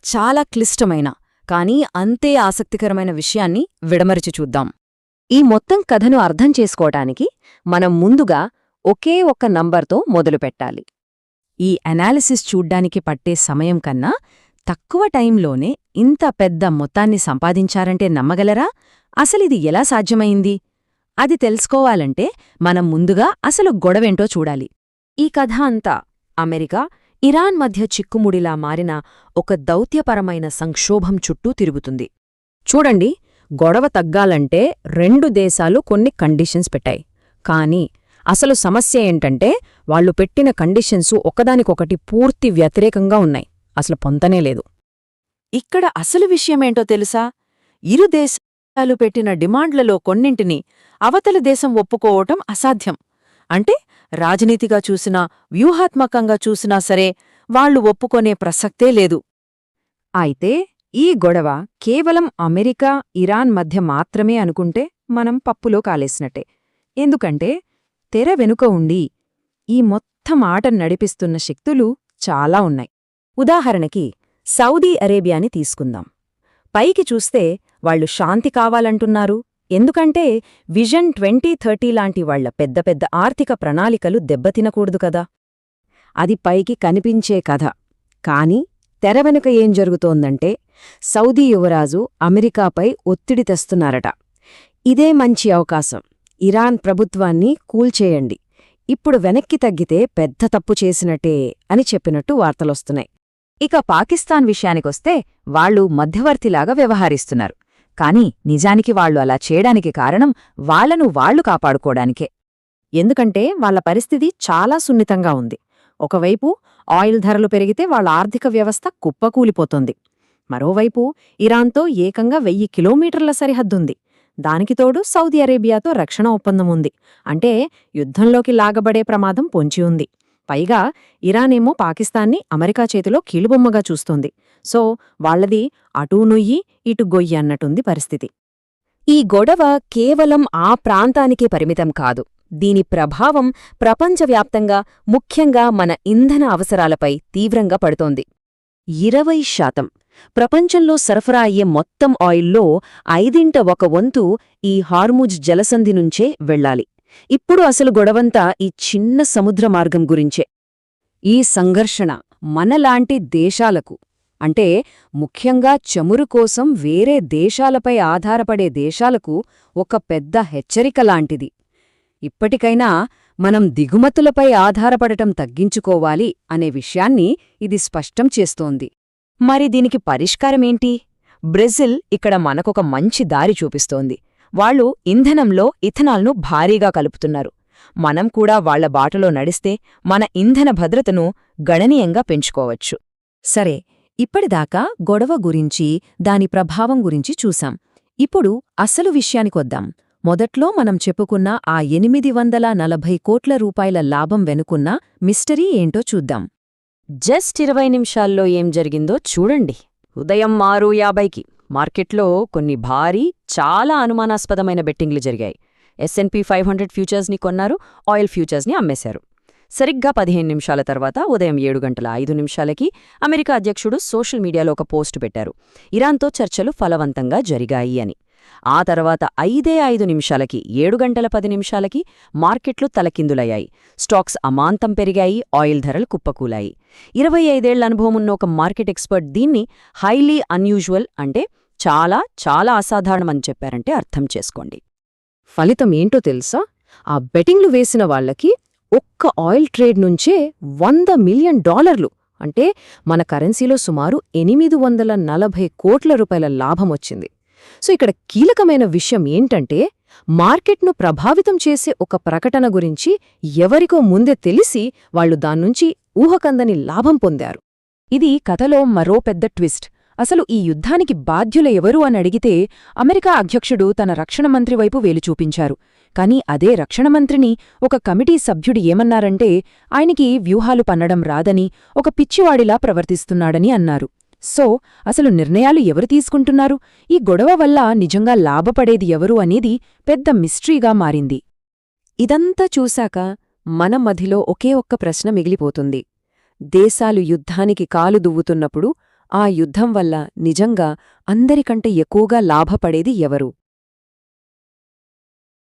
చాలా క్లిష్టమైన కానీ అంతే ఆసక్తికరమైన విషయాన్ని విడమరిచి చూద్దాం. ఈ మొత్తం కథను అర్థం చేసుకోవటానికి మనం ముందుగా ఒకే ఒక్క నంబర్తో మొదలుపెట్టాలి. ఈ అనాలిసిస్ చూడ్డానికి పట్టే సమయం కన్నా తక్కువ టైంలోనే ఇంత పెద్ద మొత్తాన్ని సంపాదించారంటే నమ్మగలరా? అసలిది ఎలా సాధ్యమైంది? అది తెలుసుకోవాలంటే మనం ముందుగా అసలు గొడవేంటో చూడాలి. ఈ కథ అంతా అమెరికా, ఇరాన్ మధ్య చిక్కుముడిలా మారిన ఒక దౌత్యపరమైన సంక్షోభం చుట్టూ తిరుగుతుంది. చూడండి, గొడవ తగ్గాలంటే రెండు దేశాలు కొన్ని కండిషన్స్ పెట్టాయి. కానీ అసలు సమస్య ఏంటంటే వాళ్లు పెట్టిన కండిషన్సు ఒకదానికొకటి పూర్తి వ్యతిరేకంగా ఉన్నాయి. అసలు పొంతనేలేదు. ఇక్కడ అసలు విషయమేంటో తెలుసా? ఇరు దేశాలు పెట్టిన డిమాండ్లలో కొన్నింటిని అవతల దేశం ఒప్పుకోవటం అసాధ్యం. అంటే రాజనీతిగా చూసినా వ్యూహాత్మకంగా చూసినా సరే వాళ్లు ఒప్పుకొనే ప్రసక్తే లేదు. అయితే ఈ గొడవ కేవలం అమెరికా, ఇరాన్ మధ్య మాత్రమే అనుకుంటే మనం పప్పులో కాలేసినట్టే. ఎందుకంటే తెర వెనుక ఉండి ఈ మొత్తం ఆటను నడిపిస్తున్న శక్తులు చాలా ఉన్నాయి. ఉదాహరణకి సౌదీ అరేబియాని తీసుకుందాం. పైకి చూస్తే వాళ్లు శాంతి కావాలంటున్నారు. ఎందుకంటే విజన్ 2030 లాంటి వాళ్ల పెద్ద పెద్ద ఆర్థిక ప్రణాళికలు దెబ్బతినకూడదు కదా. అది పైకి కనిపించే కథ. కాని తెర వెనుక ఏం జరుగుతోందంటే సౌదీ యువరాజు అమెరికాపై ఒత్తిడి తెస్తున్నారట. ఇదే మంచి అవకాశం, ఇరాన్ ప్రభుత్వాన్ని కూల్చేయండి, ఇప్పుడు వెనక్కి తగ్గితే పెద్ద తప్పు చేసినట్టే అని చెప్పినట్టు వార్తలొస్తున్నాయి. ఇక పాకిస్తాన్ విషయానికొస్తే వాళ్లు మధ్యవర్తిలాగా వ్యవహరిస్తున్నారు. కాని నిజానికి వాళ్లు అలా చేయడానికి కారణం వాళ్లను వాళ్లు కాపాడుకోవడానికే. ఎందుకంటే వాళ్ల పరిస్థితి చాలా సున్నితంగా ఉంది. ఒకవైపు ఆయిల్ ధరలు పెరిగితే వాళ్ల ఆర్థిక వ్యవస్థ కుప్పకూలిపోతోంది. మరోవైపు ఇరాన్తో ఏకంగా 1000 కిలోమీటర్ల సరిహద్దుంది. దానికితోడు సౌదీ అరేబియాతో రక్షణ ఒప్పందం ఉంది. అంటే యుద్ధంలోకి లాగబడే ప్రమాదం పొంచి ఉంది. పైగా ఇరానేమో పాకిస్తాన్ని అమెరికా చేతిలో కీలుబొమ్మగా చూస్తోంది. సో వాళ్లది అటూ నుయ్యి ఇటు గొయ్యి అన్నటుంది పరిస్థితి. ఈ గొడవ కేవలం ఆ ప్రాంతానికే పరిమితం కాదు. దీని ప్రభావం ప్రపంచవ్యాప్తంగా, ముఖ్యంగా మన ఇంధన అవసరాలపై తీవ్రంగా పడుతోంది. 20% ప్రపంచంలో సరఫరా అయ్యే మొత్తం ఆయిల్లో 1/5 ఈ హార్ముజ్ జలసంధి నుంచే వెళ్లాలి. ఇప్పుడు అసలు గొడవంతా ఈ చిన్న సముద్ర మార్గం గురించే. ఈ సంఘర్షణ మనలాంటి దేశాలకు, అంటే ముఖ్యంగా చమురు కోసం వేరే దేశాలపై ఆధారపడే దేశాలకు ఒక పెద్ద హెచ్చరిక లాంటిది. ఇప్పటికైనా మనం దిగుమతులపై ఆధారపడటం తగ్గించుకోవాలి అనే విషయాన్ని ఇది స్పష్టం చేస్తోంది. మరి దీనికి పరిష్కారమేంటి? బ్రెజిల్ ఇక్కడ మనకొక మంచి దారి చూపిస్తోంది. వాళ్లు ఇంధనంలో ఇథనాల్ను భారీగా కలుపుతున్నారు. మనం కూడా వాళ్ల బాటలో నడిస్తే మన ఇంధన భద్రతను గణనీయంగా పెంచుకోవచ్చు. సరే, ఇప్పటిదాకా గొడవ గురించి, దాని ప్రభావం గురించి చూశాం. ఇప్పుడు అసలు విషయానికొద్దాం. మొదట్లో మనం చెప్పుకున్న ఆ 840 కోట్ల రూపాయల లాభం వెనుకున్న మిస్టరీ ఏంటో చూద్దాం. జస్ట్ 20 నిమిషాల్లో ఏం జరిగిందో చూడండి. ఉదయం 6:50కి మార్కెట్లో కొన్ని భారీ, చాలా అనుమానాస్పదమైన బెట్టింగ్లు జరిగాయి. S&P 500 ఫ్యూచర్స్ని కొన్నారు, ఆయిల్ ఫ్యూచర్స్ని అమ్మేశారు. సరిగ్గా 15 నిమిషాల తర్వాత ఉదయం 7:05 అమెరికా అధ్యక్షుడు సోషల్ మీడియాలో ఒక పోస్టు పెట్టారు, ఇరాన్తో చర్చలు ఫలవంతంగా జరిగాయి అని. ఆ తర్వాత 5 నిమిషాలకి 7:10 మార్కెట్లు తలకిందులయ్యాయి. స్టాక్స్ అమాంతం పెరిగాయి, ఆయిల్ ధరలు కుప్పకూలాయి. 25 ఏళ్ల అనుభవమున్న ఒక మార్కెట్ ఎక్స్పర్ట్ దీన్ని హైలీ అన్యూజువల్, అంటే చాలా చాలా అసాధారణమని చెప్పారంటే అర్థం చేసుకోండి. ఫలితం ఏంటో తెలుసా? ఆ బెట్టింగ్లు వేసిన వాళ్లకి ఒక్క ఆయిల్ ట్రేడ్ నుంచే $100 మిలియన్, అంటే మన కరెన్సీలో సుమారు 840 కోట్ల రూపాయల లాభమొచ్చింది. సో ఇక్కడ కీలకమైన విషయం ఏంటంటే మార్కెట్ను ప్రభావితం చేసే ఒక ప్రకటన గురించి ఎవరికో ముందే తెలిసి వాళ్లు దాన్నుంచి ఊహకందని లాభం పొందారు. ఇది కథలో మరో పెద్ద ట్విస్ట్. అసలు ఈ యుద్ధానికి బాధ్యుల ఎవరు అని అడిగితే అమెరికా అధ్యక్షుడు తన రక్షణ మంత్రి వైపు వేలు చూపించారు. కాని అదే రక్షణ మంత్రిని ఒక కమిటీ సభ్యుడు ఏమన్నారంటే ఆయనకి వ్యూహాలు పన్నడం రాదని, ఒక పిచ్చివాడిలా ప్రవర్తిస్తున్నాడని అన్నారు. సో అసలు నిర్ణయాలు ఎవరు తీసుకుంటున్నారు? ఈ గొడవ వల్ల నిజంగా లాభపడేది ఎవరు అనేది పెద్ద మిస్టరీగా మారింది. ఇదంతా చూశాక మన మధ్యలో ఒకే ఒక్క ప్రశ్న మిగిలిపోతుంది. దేశాలు యుద్ధానికి కాలు దువ్వుతున్నప్పుడు ఆ యుద్ధం వల్ల నిజంగా అందరికంటే ఎక్కువగా లాభపడేది ఎవరు?